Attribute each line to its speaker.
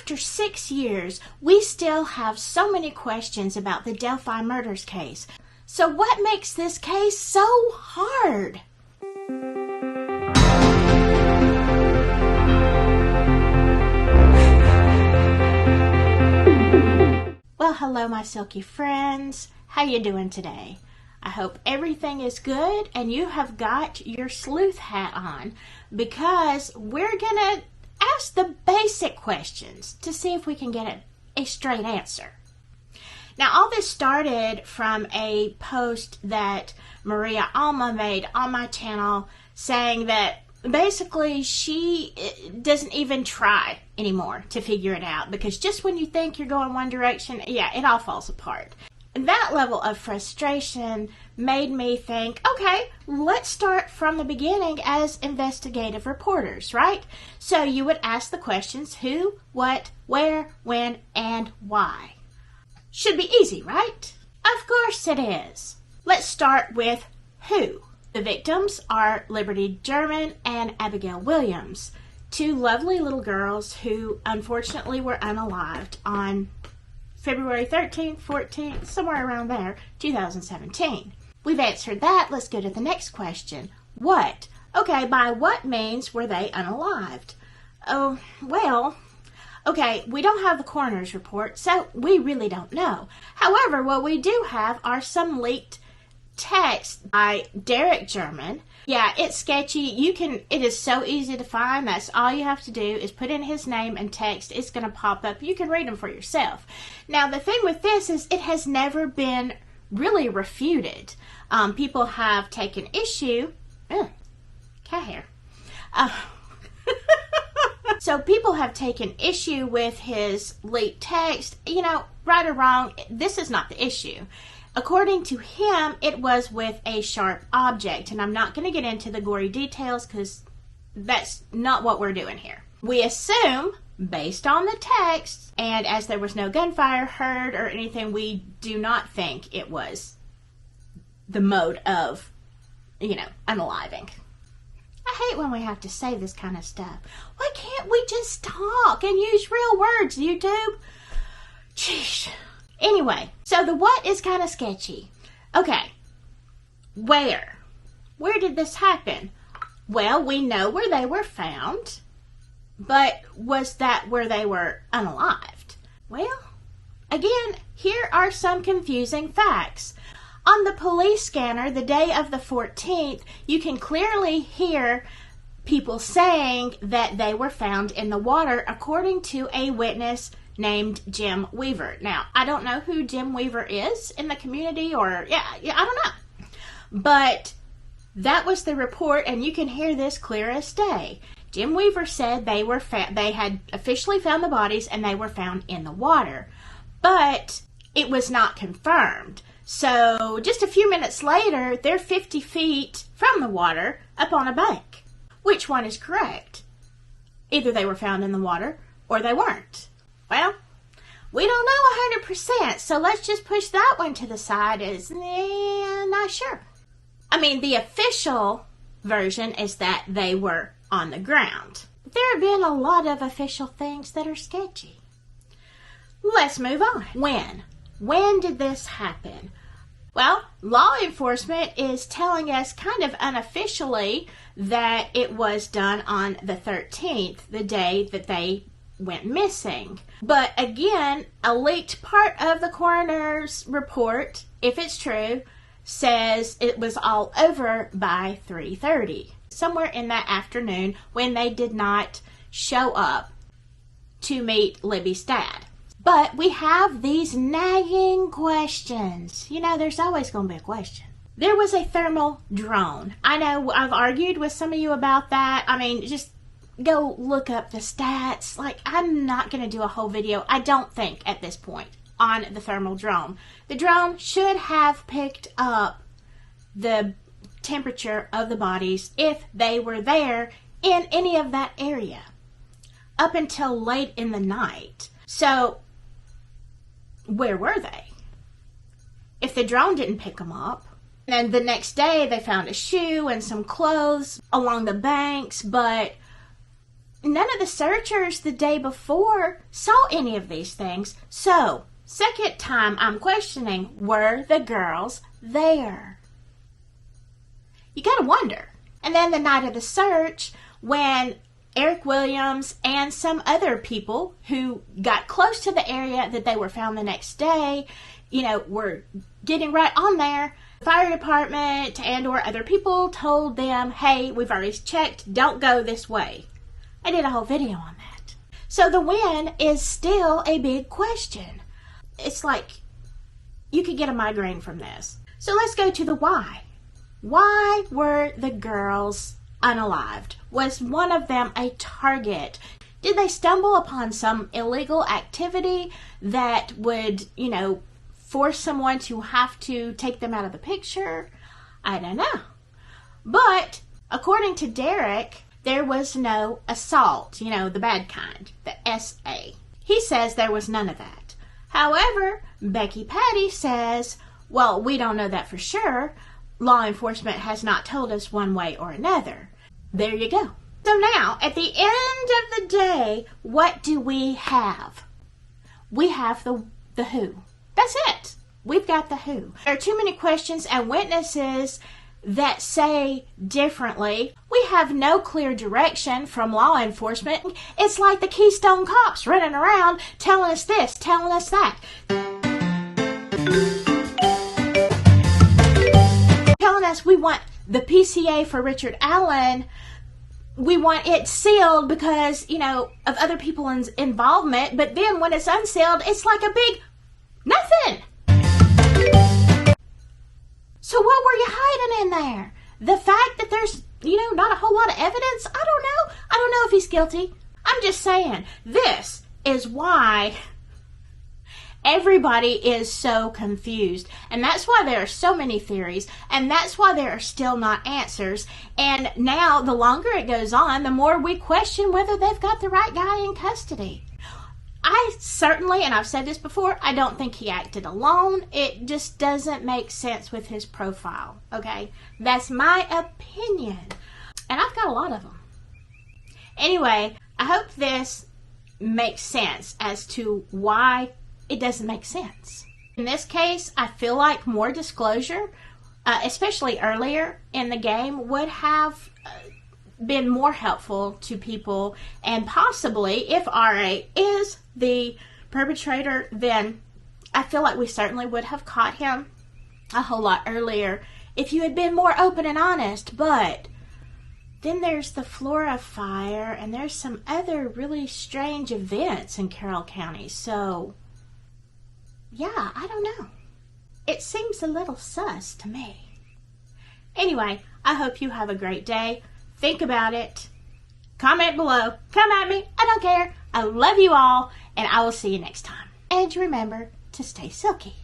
Speaker 1: after 6 years, we still have so many questions about the Delphi murders case. So what makes this case so hard? Well, hello my silky friends. How you doing today? I hope everything is good and you have got your sleuth hat on, because we're gonna ask the basic questions to see if we can get a straight answer. Now, all this started from a post that Maria Alma made on my channel saying that basically she doesn't even try anymore to figure it out, because just when you think you're going one direction, yeah, it all falls apart. And that level of frustration made me think, okay, let's start from the beginning as investigative reporters, right? So you would ask the questions who, what, where, when, and why. Should be easy, right? Of course it is. Let's start with who. The victims are Liberty German and Abigail Williams, two lovely little girls who unfortunately were unalived on February 13th, 14th, somewhere around there, 2017. We've answered that. Let's go to the next question. What? Okay, by what means were they unalived? Oh, well, okay, we don't have the coroner's report, so we really don't know. However, what we do have are some leaked texts by Derek German. Yeah, it's sketchy. It is so easy to find. That's all you have to do is put in his name and text. It's going to pop up. You can read them for yourself. Now, the thing with this is it has never been really refuted. People have taken issue. Cat hair. So people have taken issue with his leaked text. You know, right or wrong, this is not the issue. According to him, it was with a sharp object, and I'm not going to get into the gory details because that's not what we're doing here. We assume, based on the text, and as there was no gunfire heard or anything, we do not think it was the mode of, unaliving. I hate when we have to say this kind of stuff. Why can't we just talk and use real words, YouTube? Jeez. Anyway, so the what is kind of sketchy. Okay, where? Where did this happen? Well, we know where they were found, but was that where they were unalived? Well, again, here are some confusing facts. On the police scanner, the day of the 14th, you can clearly hear people saying that they were found in the water, according to a witness named Jim Weaver. Now, I don't know who Jim Weaver is in the community, or I don't know. But that was the report, and you can hear this clear as day. Jim Weaver said they had officially found the bodies and they were found in the water. But it was not confirmed. So just a few minutes later, they're 50 feet from the water up on a bank. Which one is correct? Either they were found in the water or they weren't. Well, we don't know 100%, so let's just push that one to the side as not sure. I mean, the official version is that they were on the ground. But there have been a lot of official things that are sketchy. Let's move on. When? When did this happen? Well, law enforcement is telling us kind of unofficially that it was done on the 13th, the day that they went missing. But again, a leaked part of the coroner's report, if it's true, says it was all over by 3:30. Somewhere in that afternoon when they did not show up to meet Libby's dad. But we have these nagging questions. There's always going to be a question. There was a thermal drone. I know I've argued with some of you about that. I mean, just go look up the stats. I'm not going to do a whole video, I don't think, at this point, on the thermal drone. The drone should have picked up the temperature of the bodies if they were there in any of that area up until late in the night. So, where were they? If the drone didn't pick them up, and the next day they found a shoe and some clothes along the banks, but none of the searchers the day before saw any of these things. So, second time I'm questioning, were the girls there? You gotta wonder. And then the night of the search, when Eric Williams and some other people who got close to the area that they were found the next day, were getting right on there, the fire department and or other people told them, hey, we've already checked, don't go this way. I did a whole video on that. So the when is still a big question. It's like you could get a migraine from this. So let's go to the why. Why were the girls unalived? Was one of them a target? Did they stumble upon some illegal activity that would, force someone to have to take them out of the picture? I don't know. But according to Derek, there was no assault, the bad kind, the SA. He says there was none of that. However, Becky Patty says, well, we don't know that for sure. Law enforcement has not told us one way or another. There you go. So now, at the end of the day, what do we have? We have the who. That's it. We've got the who. There are too many questions and witnesses that say differently. We have no clear direction from law enforcement. It's like the Keystone Cops running around telling us this, telling us that. Telling us we want the PCA for Richard Allen. We want it sealed because, of other people's involvement. But then when it's unsealed, it's like a big nothing. So what were you hiding in there? The fact that there's, not a whole lot of evidence? I don't know. I don't know if he's guilty. I'm just saying, this is why everybody is so confused. And that's why there are so many theories. And that's why there are still not answers. And now, the longer it goes on, the more we question whether they've got the right guy in custody. I certainly, and I've said this before, I don't think he acted alone. It just doesn't make sense with his profile, okay? That's my opinion. And I've got a lot of them. Anyway, I hope this makes sense as to why it doesn't make sense. In this case, I feel like more disclosure, especially earlier in the game, would have been more helpful to people, and possibly if RA is the perpetrator, then I feel like we certainly would have caught him a whole lot earlier if you had been more open and honest. But then there's the Flora fire, and there's some other really strange events in Carroll County. So yeah, I don't know. It seems a little sus to me. Anyway, I hope you have a great day. Think about it. Comment below. Come at me. I don't care. I love you all, and I will see you next time. And remember to stay silky.